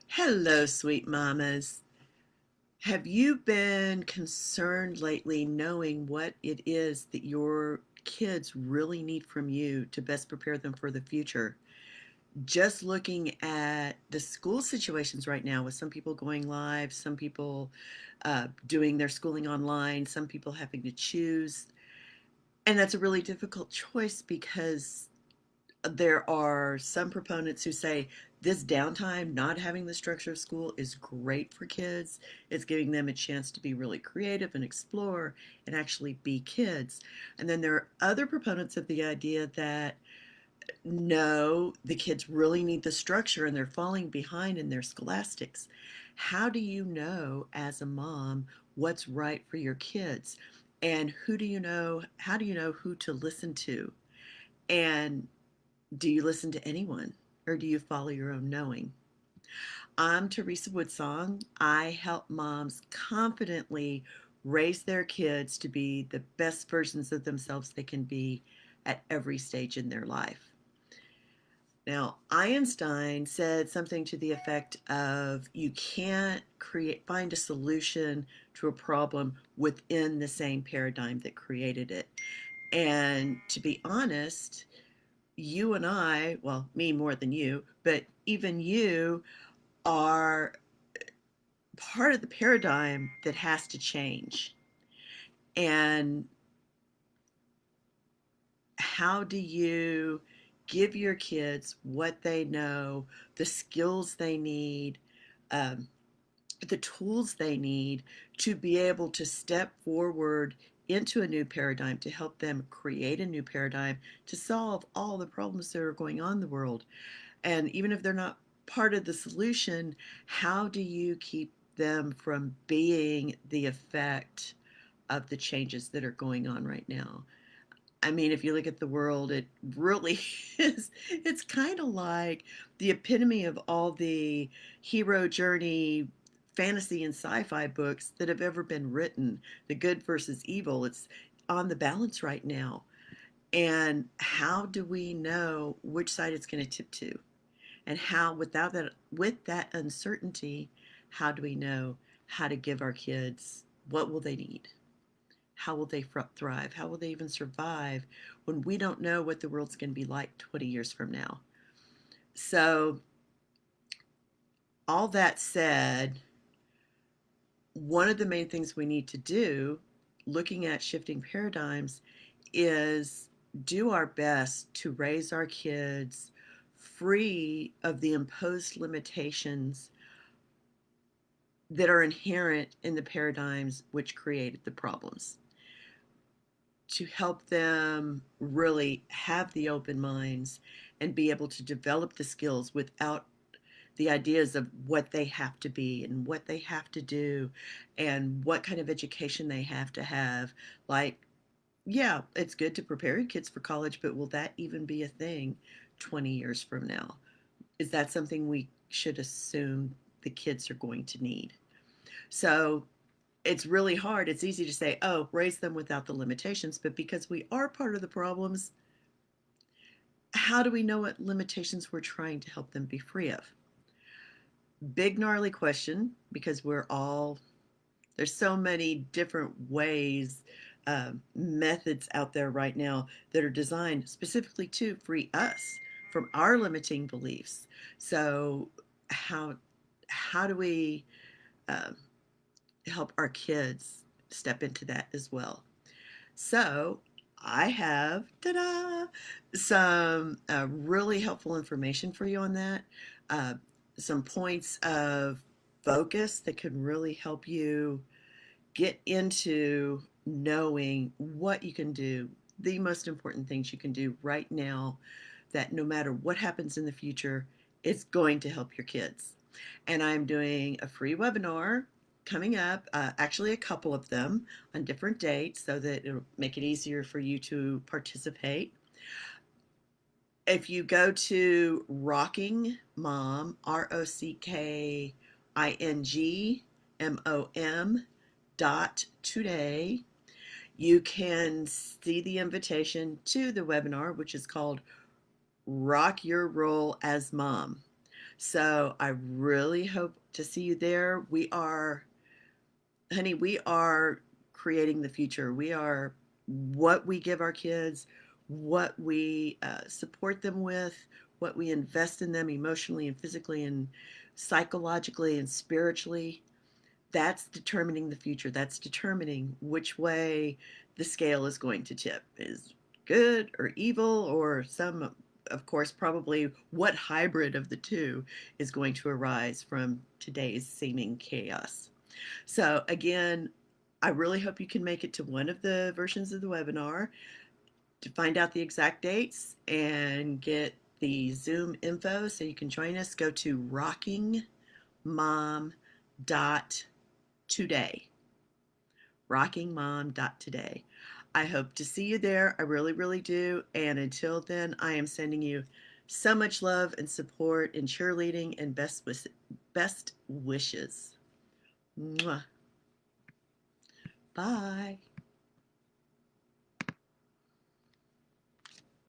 Hello, sweet mamas. Have you been concerned lately knowing what it is that your kids really need from you to best prepare them for the future? Just looking at the school situations right now, with some people going live, some people doing their schooling online, some people having to choose. And that's a really difficult choice because there are some proponents who say this downtime, not having the structure of school, is great for kids. It's giving them a chance to be really creative and explore and actually be kids. And then there are other proponents of the idea that no, the kids really need the structure and they're falling behind in their scholastics. How do you know as a mom what's right for your kids? And who do you know? How do you know who to listen to? And do you listen to anyone or do you follow your own knowing? I'm Teresa Woodsong. I help moms confidently raise their kids to be the best versions of themselves they can be at every stage in their life. Now, Einstein said something to the effect of you can't find a solution to a problem within the same paradigm that created it. And to be honest, you and I, well, me more than you, but even you are part of the paradigm that has to change. And how do you give your kids what they know, the skills they need, um, the tools they need to be able to step forward into a new paradigm to help them create a new paradigm to solve all the problems that are going on in the world? And even if they're not part of the solution, how do you keep them from being the effect of the changes that are going on right now? I mean, if you look at the world, it really is. It's kind of like the epitome of all the hero journey fantasy and sci fi books that have ever been written, the good versus evil. It's on the balance right now. And how do we know which side it's going to tip to? And how, without that, with that uncertainty, how do we know how to give our kids what will they need? How will they thrive? How will they even survive when we don't know what the world's going to be like 20 years from now? So, all that said, one of the main things we need to do, looking at shifting paradigms, is do our best to raise our kids free of the imposed limitations that are inherent in the paradigms which created the problems, to help them really have the open minds and be able to develop the skills without the ideas of what they have to be and what they have to do and what kind of education they have to have. Like, yeah, it's good to prepare your kids for college, but will that even be a thing 20 years from now? Is that something we should assume the kids are going to need? So it's really hard. It's easy to say, oh, raise them without the limitations. But because we are part of the problems, how do we know what limitations we're trying to help them be free of? Big, gnarly question because there's so many different ways, methods out there right now that are designed specifically to free us from our limiting beliefs. So, how, how do we uh, help our kids step into that as well? So I have, ta-da, some really helpful information for you on that. Uh, some points of focus that can really help you get into knowing what you can do, the most important things you can do right now, that no matter what happens in the future, it's going to help your kids. And I'm doing a free webinar coming up, actually a couple of them on different dates so that it'll make it easier for you to participate. If you go to Rocking Mom, ROCKINGMOM today, you can see the invitation to the webinar, which is called Rock Your Role as Mom. So I really hope to see you there. Honey, we are creating the future. We are what we give our kids, what we support them with, what we invest in them emotionally and physically and psychologically and spiritually. That's determining the future. That's determining which way the scale is going to tip. Is good or evil, or some, of course, probably what hybrid of the two is going to arise from today's seeming chaos. So, again, I really hope you can make it to one of the versions of the webinar. To find out the exact dates and get the Zoom info so you can join us, go to rockingmom.today. Rockingmom.today. I hope to see you there. I really, really do. And until then, I am sending you so much love and support and cheerleading and best wishes. Mwah. Bye.